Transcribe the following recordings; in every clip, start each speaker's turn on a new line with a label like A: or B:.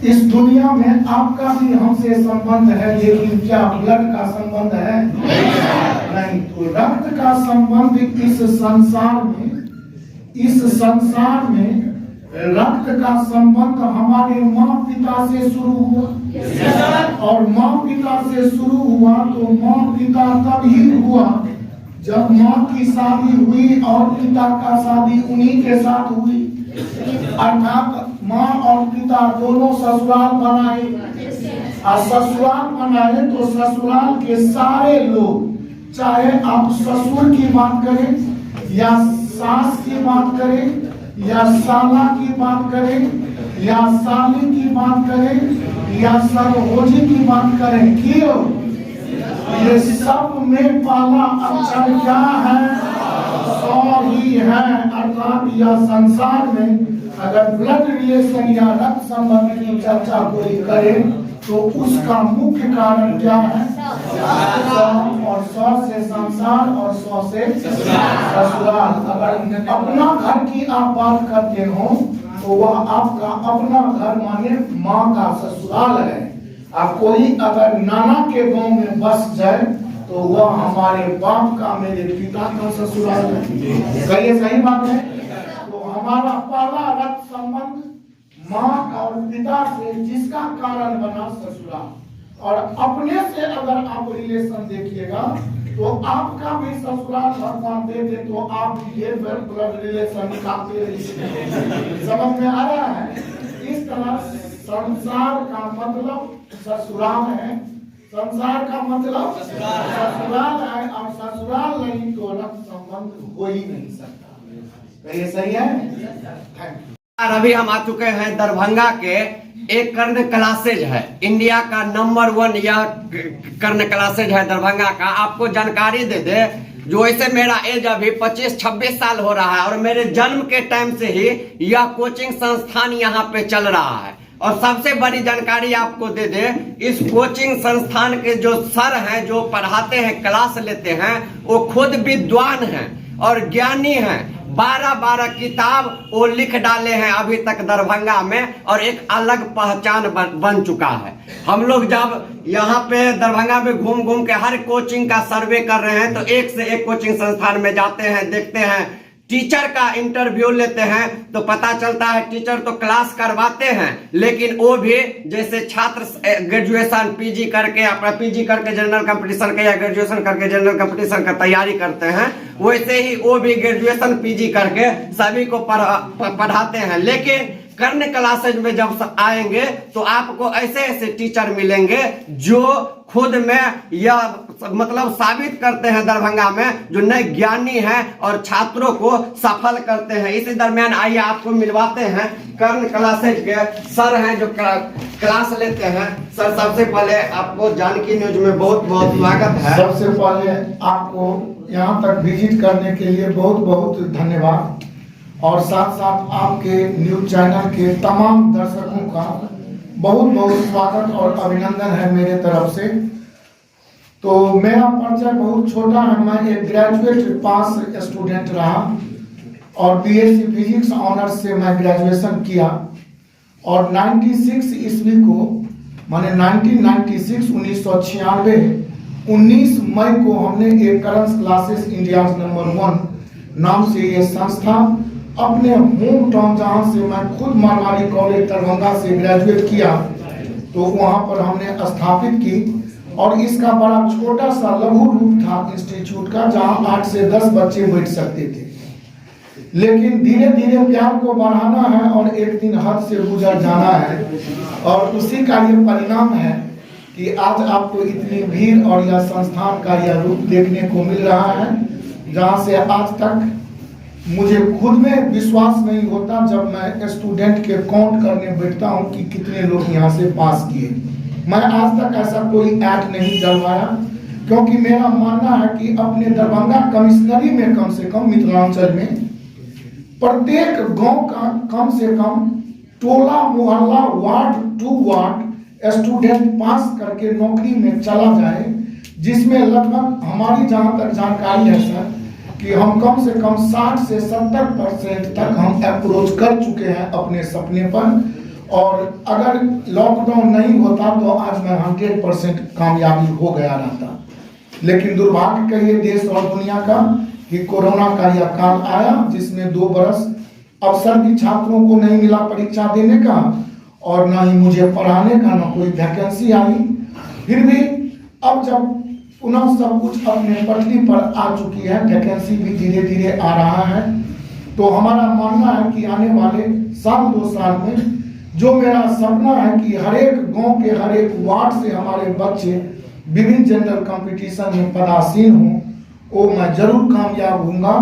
A: इस दुनिया में आपका भी हमसे संबंध है, लेकिन क्या ब्लड का संबंध है? नहीं। तो रक्त का संबंध इस संसार में रक्त का संबंध हमारे माँ पिता से शुरू हुआ। और माँ पिता से शुरू हुआ तो माँ पिता तभी हुआ जब माँ की शादी हुई और पिता का शादी उन्हीं के साथ हुई। अर्थात माँ और पिता दोनों ससुराल बनाए, और ससुराल बनाए तो ससुराल के सारे लोग, चाहे आप ससुर की बात करें या सास की बात करें या साला की बात करें या साली की बात करें या सरहोजी की बात करें, क्यों? ये सब में पहला अक्षर क्या है? सौ ही है। अर्थात यह संसार में अगर ब्लड रिलेशन या रक्त संबंध की चर्चा कोई करे तो उसका मुख्य कारण क्या है? और 100 से संसार और 100 से ससुराल। अगर अपना घर की आप बात करते हो तो वह आपका अपना घर माने माँ का ससुराल है। अब कोई अगर नाना के गांव में बस जाए तो वह हमारे बाप का, मेरे पिता का ससुराल है। कहिए सही बात है? तो हमारा पहला रक्त संबंध माँ और पिता से, जिसका कारण बना ससुराल। और अपने से अगर आप रिलेशन देखिएगा तो आपका भी ससुराल भगवान दे दे तो आप ये ब्लड रिलेशन निकालते रहिए। समझ में आ रहा है? इस तरह संसार का मतलब ससुराल है, संसार का मतलब ससुराल है, और ससुराल नहीं तो रक्त संबंध हो ही नहीं सकता। तो ये सही है?
B: अभी हम आ चुके हैं दरभंगा के एक कर्ण क्लासेज है, इंडिया का नंबर 1 यह कर्ण क्लासेज है दरभंगा का। आपको जानकारी दे दे, जो ऐसे मेरा एज अभी 25-26 साल हो रहा है और मेरे जन्म के टाइम से ही यह कोचिंग संस्थान यहाँ पे चल रहा है। और सबसे बड़ी जानकारी आपको दे दे, इस कोचिंग संस्थान के जो सर हैं, जो पढ़ाते हैं, क्लास लेते हैं, वो खुद विद्वान हैं और ज्ञानी हैं। 12 किताब वो लिख डाले हैं अभी तक दरभंगा में, और एक अलग पहचान बन चुका है। हम लोग जब यहाँ पे दरभंगा में घूम घूम के हर कोचिंग का सर्वे कर रहे हैं तो एक से एक कोचिंग संस्थान में जाते हैं, देखते हैं, टीचर का इंटरव्यू लेते हैं तो पता चलता है टीचर तो क्लास करवाते हैं, लेकिन वो भी जैसे छात्र ग्रेजुएशन पीजी करके, अपना पीजी करके जनरल कंपटीशन का या ग्रेजुएशन करके जनरल कंपटीशन का तैयारी करते हैं, वैसे ही वो भी ग्रेजुएशन पीजी करके सभी को पढ़ाते हैं। लेकिन कर्ण क्लासेज में जब आएंगे तो आपको ऐसे ऐसे टीचर मिलेंगे जो खुद में यह मतलब साबित करते हैं दरभंगा में, जो नए ज्ञानी हैं और छात्रों को सफल करते हैं। इसी दरमियान आइए आपको मिलवाते हैं कर्ण क्लासेज के सर हैं जो क्लास लेते हैं। सर, सबसे पहले आपको जानकी न्यूज में बहुत बहुत स्वागत है।
A: सबसे पहले आपको यहाँ तक विजिट करने के लिए बहुत बहुत धन्यवाद, और साथ साथ आपके न्यूज चैनल के तमाम दर्शकों का बहुत बहुत स्वागत और अभिनंदन है मेरे तरफ से। तो मेरा परिचय बहुत छोटा है। मैं एक ग्रेजुएट पास स्टूडेंट रहा और बीएससी फिजिक्स ऑनर्स से मैं ग्रेजुएशन किया, और 96 ईस्वी को, माने 1996 19 मई को हमने एक करंट क्लासेस इंडिया नंबर 1 नाम से ये संस्था अपने होम टाउन, जहाँ से मैं खुद मारवाड़ी कॉलेज दरभंगा से ग्रेजुएट किया, तो वहाँ पर हमने स्थापित की। और इसका बड़ा छोटा सा लघु रूप था इंस्टीट्यूट का, जहाँ 8 से 10 बच्चे बैठ सकते थे। लेकिन धीरे धीरे प्यार को बढ़ाना है और एक दिन हद से गुजर जाना है, और उसी का ये परिणाम है कि आज आपको इतनी भीड़ और यह संस्थान का यह रूप देखने को मिल रहा है, जहाँ से आज तक मुझे खुद में विश्वास नहीं होता जब मैं स्टूडेंट के काउंट करने बैठता हूँ कि कितने लोग यहाँ से पास किए। मैं आज तक ऐसा कोई एक्ट नहीं डलवाया, क्योंकि मेरा मानना है कि अपने दरभंगा कमिश्नरी में कम से कम मिथिलांचल में प्रत्येक गांव का कम से कम टोला मोहल्ला ward to ward student pass करके नौकरी में चला जाए, जिसमें लगभग हमारी जहाँ तक जानकारी है सर कि हम कम से कम 60 से 70% तक हम अप्रोच कर चुके हैं अपने सपने पर। और अगर लॉकडाउन नहीं होता तो आज मैं 100% कामयाबी हो गया रहता। लेकिन दुर्भाग्य का ये देश और दुनिया का कि कोरोना का यह काल आया जिसमें 2 बरस अवसर भी छात्रों को नहीं मिला परीक्षा देने का और ना ही मुझे पढ़ाने का, ना कोई वैकेंसी आई। फिर भी अब जब पुनः सब कुछ अपने पटरी पर आ चुकी है, वैकेंसी भी धीरे धीरे आ रहा है, तो हमारा मानना है कि आने वाले 1-2 साल में जो मेरा सपना है कि हर एक गांव के हर एक वार्ड से हमारे बच्चे विभिन्न जनरल कंपटीशन में पदासीन हों, वो मैं जरूर कामयाब होऊंगा।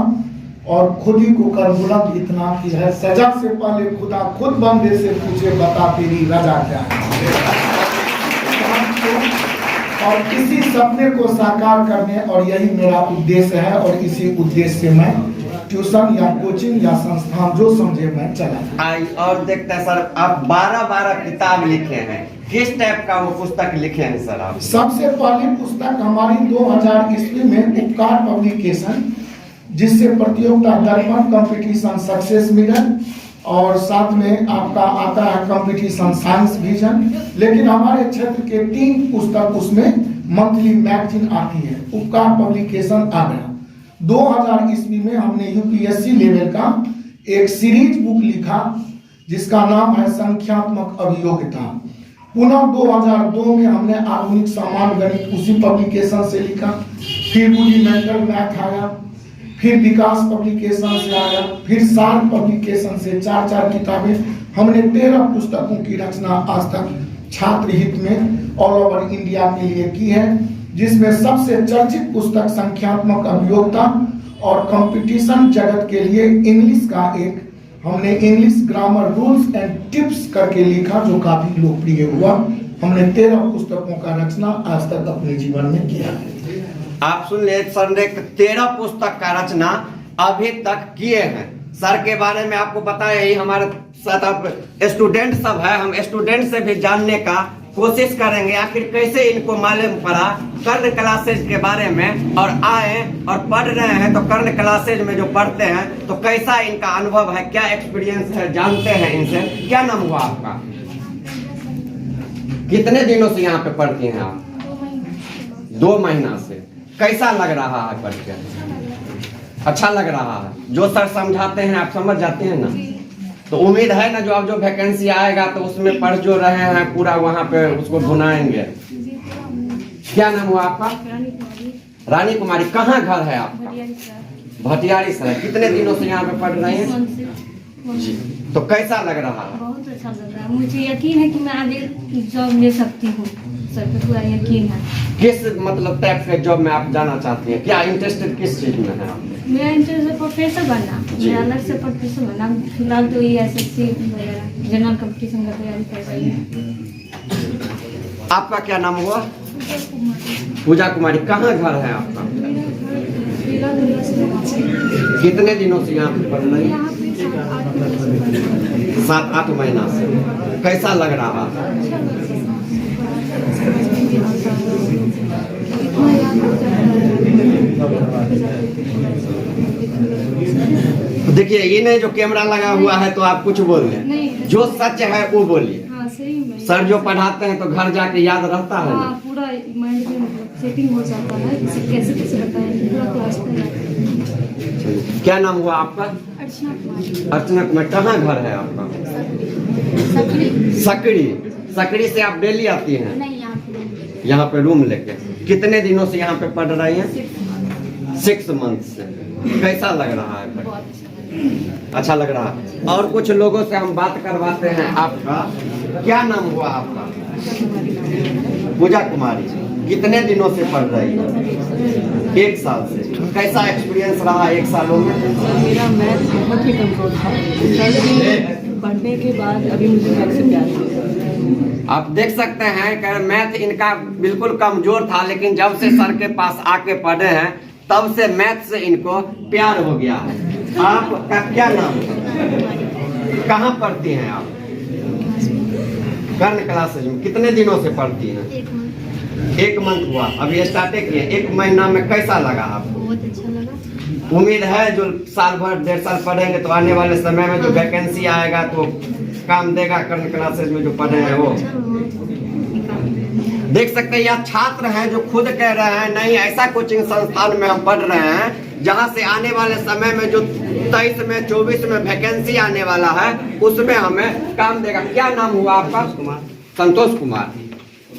A: और खुद ही को कर बुलंद इतना कि है सजा से पहले खुदा खुद बंदे से पूछे बता तेरी रजा क्या है। और इसी सपने को साकार करने और यही मेरा उद्देश्य है और इसी उद्देश्य से मैं ट्यूशन या कोचिंग या संस्थान जो समझे मैं चला।
B: और देखते हैं सर, आप 12 किताब लिखे हैं, किस टाइप का वो पुस्तक लिखे हैं सर आप?
A: सबसे पहली पुस्तक हमारी 2000 ईस्वी में उपकार पब्लिकेशन, जिससे प्रतियोगिता दर्पण कंपटीशन सक्सेस मिलन और साथ में आपका आता है कंपटीशन साइंस विजन। लेकिन हमारे क्षेत्र के 3 पुस्तक उसमें मंथली मैगजीन आती है। उपकार पब्लिकेशन आगरा 2000 ईस्वी में हमने यूपीएससी लेवल का एक सीरीज बुक लिखा जिसका नाम है संख्यात्मक अभियोगिता। पुनः 2002 में हमने आधुनिक सामान्य गणित उसी पब्लिकेशन से लिखा। फिर रुडिमेंटल मैथ आया, फिर विकास पब्लिकेशन से आया, फिर सार पब्लिकेशन से 4 किताबें। हमने 13 पुस्तकों की रचना आज तक छात्र हित में ऑल ओवर इंडिया के लिए की है, जिसमें सबसे चर्चित पुस्तक संख्यात्मक अभियोगिता और कंपटीशन जगत के लिए इंग्लिश का एक हमने English grammar rules and tips करके लिखा जो काफी लोकप्रिय हुआ। हमने 13 पुस्तकों का रचना आज तक अपने जीवन में किया है।
B: आप सुन ले सर ने 13 पुस्तक का रचना अभी तक किए हैं। सर के बारे में आपको पता है, यही हमारे साथ स्टूडेंट सब है, हम स्टूडेंट से भी जानने का कोशिश करेंगे आखिर कैसे इनको मालूम पड़ा कर्ण क्लासेज के बारे में, और आए और पढ़ रहे हैं तो कर्ण क्लासेज में जो पढ़ते हैं तो कैसा इनका अनुभव है, क्या एक्सपीरियंस है, जानते हैं इनसे। क्या नाम हुआ आपका? कितने दिनों से यहाँ पे पढ़ती हैं आप? 2 महीना से। कैसा लग रहा है पढ़ के? अच्छा लग रहा है? जो सर समझाते हैं आप समझ जाते हैं ना? तो उम्मीद है ना जो अब जो वैकेंसी आएगा तो उसमें पढ़ जो रहे हैं पूरा वहाँ पे उसको भुनाएंगे। क्या नाम हुआ आपका? रानी कुमारी। कहाँ घर है आपका? भटियारी सर। कितने दिनों से यहाँ पे पढ़ रहे हैं जी? तो कैसा लग रहा है?
C: बहुत अच्छा लग रहा है। मुझे यकीन है कि मैं आगे जॉब ले सकती हूँ। सर पे पूरा यकीन है। किस
B: मतलब टाइप के जॉब में आप जाना चाहती हैं? क्या इंटरेस्टेड किस चीज में है आप?
C: मेरा इंटरेस्ट है प्रोफेसर बनना। मैं अलग से प्रोफेसर बनना। फिलहाल तो ये एसएससी वगैरह जनरल कंपटीशन का तैयारी कर रही है।
B: आपका क्या नाम हुआ? पूजा कुमारी। कहाँ घर है आपका? कितने दिनों से यहाँ पे पढ़ रही है? 7-8 महीना से। कैसा लग रहा है? देखिए ये नहीं जो कैमरा लगा हुआ है तो आप कुछ बोल दें, जो सच है वो बोलिए।
C: हाँ, सही
B: सर जो पढ़ाते हैं तो घर जाके याद रहता है?
C: हाँ, पूरा माइंड में मतलब सेटिंग हो जाता है। कैसे कैसे बताएं पूरा क्लास में।
B: क्या नाम हुआ आपका?
C: अर्चना कुमारी।
B: अर्चना कुमारी। कहाँ घर है आपका? सकड़ी। सकड़ी से आप डेली आती हैं?
C: नहीं,
B: यहाँ पे रूम लेके। कितने दिनों से यहाँ पे पढ़ रही हैं? 6 मंथ से। कैसा लग रहा है? अच्छा लग रहा है। और कुछ लोगों से हम बात करवाते हैं। आपका क्या नाम हुआ आपका? पूजा कुमारी। कितने दिनों से पढ़ रही है? 1 साल से। कैसा एक्सपीरियंस रहा 1 सालों में?
D: मेरा मैथ बहुत ही कमजोर था। पढ़ने के बाद अभी मुझे मैथ से प्यार हुआ।
B: आप देख सकते हैं कि मैथ इनका बिल्कुल कमजोर था, लेकिन जब से सर के पास आके पढ़े हैं तब से मैथ से इनको प्यार हो गया है। आपका क्या नाम है? कहाँ पढ़ती हैं आप? कर्ण क्लासेज में। कितने दिनों से पढ़ती हैं? 1 मंथ हुआ। अभी स्टार्ट किए। 1 महीना में कैसा लगा आपको?
C: बहुत अच्छा लगा।
B: उम्मीद है जो साल भर 1.5 साल पढ़ेंगे तो आने वाले समय में जो वैकेंसी आएगा तो काम देगा कर्ण क्लासेज में जो पढ़े हैं वो। देख सकते हैं यह छात्र हैं जो खुद कह रहे हैं नहीं ऐसा कोचिंग संस्थान में हम पढ़ रहे हैं जहां से आने वाले समय में जो 23 में 24 में वैकेंसी आने वाला है उसमें हमें काम देगा। क्या नाम हुआ आपका? संतोष कुमार।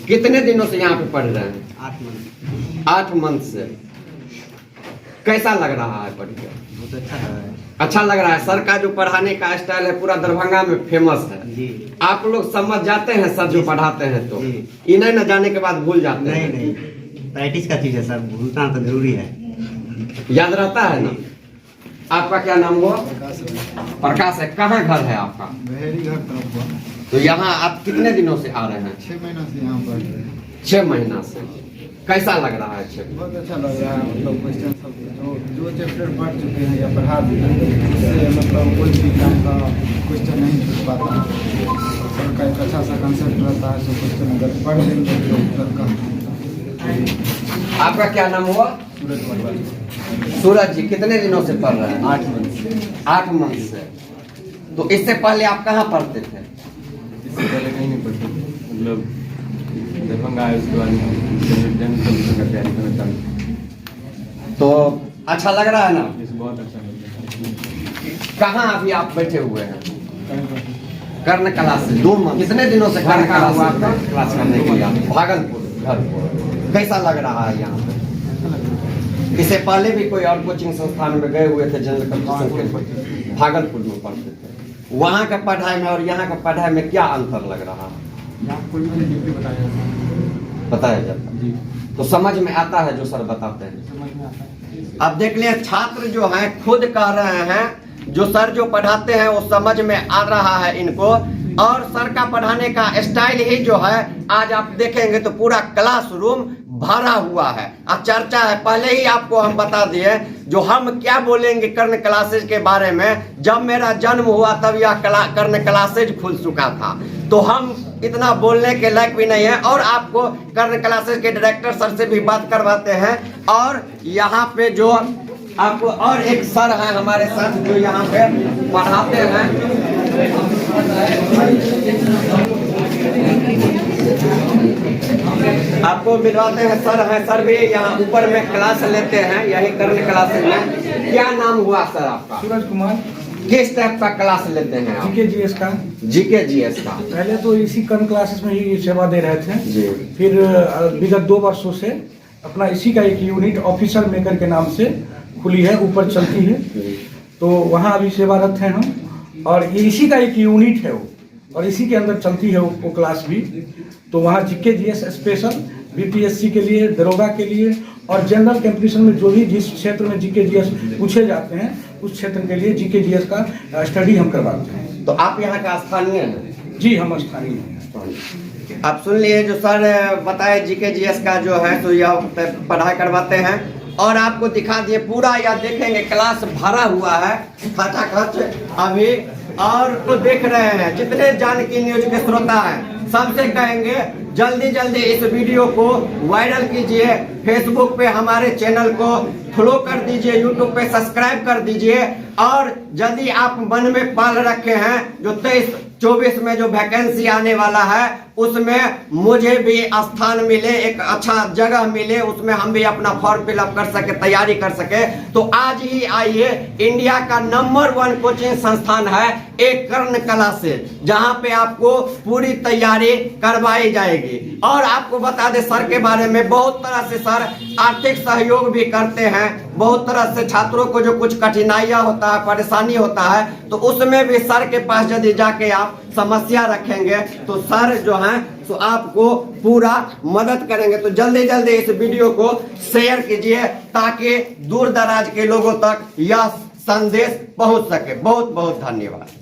B: कितने दिनों से यहाँ पे पढ़ रहे हैं? 8 मंथ से। कैसा लग रहा है पढ़ के?
E: बहुत अच्छा लग रहा है।
B: अच्छा लग रहा है। सर का जो पढ़ाने का स्टाइल है पूरा दरभंगा में फेमस है
E: जी।
B: आप लोग समझ जाते हैं सर जो पढ़ाते हैं तो
E: जी।
B: इन्हें न जाने के बाद भूल जाते हैं?
E: नहीं प्रैक्टिस का चीज है सर, भूलना तो जरूरी है।
B: याद रहता है ना। आपका क्या नाम हुआ? प्रकाश है। कहाँ घर है आपका?
F: बहेरी घर तरफ हुआ।
B: तो यहाँ आप कितने दिनों से आ रहे हैं?
F: 6 महीना से यहाँ पढ़ रहे हैं।
B: 6 महीना से। कैसा लग रहा है? 6
F: बहुत अच्छा लग रहा है। मतलब क्वेश्चन सब जो चैप्टर पढ़ चुके हैं या पढ़ा चुके हैं उससे मतलब कोई भी काम का क्वेश्चन नहीं छूट पाता। सर का एक अच्छा सा कंसेप्ट रहता है, जो क्वेश्चन अगर पढ़ लेंगे तो उत्तर का।
B: आपका क्या नाम हुआ?
F: सूरज वर्मा।
B: सूरज जी कितने दिनों से पढ़ रहे हैं?
F: 8 मंथ से।
B: 8 मंथ से। तो इससे पहले आप कहाँ पढ़ते थे?
G: इससे पहले कहीं नहीं पढ़ते थे, मतलब दरभंगा आए उसके बाद का तैयारी करना चालू।
B: तो अच्छा लग रहा है ना?
G: इसे बहुत अच्छा लगता है।
B: कहाँ अभी आप बैठे हुए हैं? कर्ण क्लास से 2 मंथ। कितने दिनों से कर्ण क्लास आपका क्लास करने के लिए? भागलपुर घर पर। कैसा लग रहा है यहाँ पे? इससे पहले भी कोई और कोचिंग संस्थान में गए हुए थे जनरल कंपटीशन के? भागलपुर में पढ़ते थे। वहाँ का पढ़ाई में और यहाँ का पढ़ाई में क्या अंतर लग रहा है? बताया जाता है।
G: जी।
B: तो समझ में आता है जो सर बताते हैं?
G: समझ में आता है।
B: अब देख लिया छात्र जो हैं खुद कह रहे हैं जो सर जो पढ़ाते हैं वो समझ में आ रहा है इनको, और सर का पढ़ाने का स्टाइल ही जो है आज आप देखेंगे तो पूरा क्लासरूम भरा हुआ है। अब चर्चा है, पहले ही आपको हम बता दिए जो हम क्या बोलेंगे कर्ण क्लासेज के बारे में। जब मेरा जन्म हुआ तब यह कर्ण क्लासेज खुल चुका था, तो हम इतना बोलने के लायक भी नहीं है। और आपको कर्ण क्लासेज के डायरेक्टर सर से भी बात करवाते हैं। और यहाँ पे जो आपको और एक सर हैं हमारे साथ जो यहाँ पे पढ़ाते हैं, आपको मिलवाते हैं। सर हैं, सर भी यहाँ ऊपर में क्लास लेते हैं यही कर्ण क्लासेज में। क्या नाम हुआ सर आपका?
H: सूरज कुमार।
B: किस टाइप का क्लास लेते हैं आप?
H: जीके जीएस का।
B: जीके जीएस का।
H: पहले तो इसी कर्ण क्लासेस में ही सेवा दे रहे थे
B: जी।
H: फिर विगत 2 वर्षों से अपना इसी का एक यूनिट ऑफिसर मेकर के नाम से खुली है, ऊपर चलती है, तो वहाँ अभी सेवारत हैं हम। और ये इसी का एक यूनिट है वो, और इसी के अंदर चलती है वो क्लास भी। तो वहाँ जीके जीएस स्पेशल बीपीएससी के लिए, दरोगा के लिए और जनरल कंपटीशन में जो भी जिस क्षेत्र में जीके जीएस पूछे जाते हैं उस क्षेत्र के लिए जीके जीएस का स्टडी हम करवाते हैं।
B: तो आप यहाँ का स्थानीय हैं?
H: जी हम स्थानीय हैं।
B: आप सुन लिए जो सर बताए जीके जीएस का जो है तो यह पढ़ाई करवाते हैं। और आपको दिखा दिए पूरा यह देखेंगे क्लास भरा हुआ है खचाखच अभी। और तो देख रहे हैं जितने जानकी न्यूज के श्रोता हैं सबसे कहेंगे जल्दी जल्दी इस वीडियो को वायरल कीजिए, फेसबुक पे हमारे चैनल को फॉलो कर दीजिए, यूट्यूब पे सब्सक्राइब कर दीजिए। और यदि आप मन में पाल रखे हैं जो 23-24 में जो वैकेंसी आने वाला है उसमें मुझे भी स्थान मिले, एक अच्छा जगह मिले, उसमें हम भी अपना फॉर्म फिलअप कर सके, तैयारी कर सके, तो आज ही आइए। इंडिया का नंबर 1 कोचिंग संस्थान है एक कर्ण क्लासेज, जहां पे आपको पूरी तैयारी करवाई जाएगी। और आपको बता दें सर के बारे में, बहुत तरह से सर आर्थिक सहयोग भी करते हैं। बहुत तरह से छात्रों को जो कुछ कठिनाइयां होता है, परेशानी होता है, तो उसमें भी सर के पास यदि जाके आप समस्या रखेंगे तो सर जो हैं तो आपको पूरा मदद करेंगे। तो जल्दी जल्दी इस वीडियो को शेयर कीजिए ताकि दूर दराज के लोगों तक यह संदेश पहुंच सके। बहुत बहुत धन्यवाद।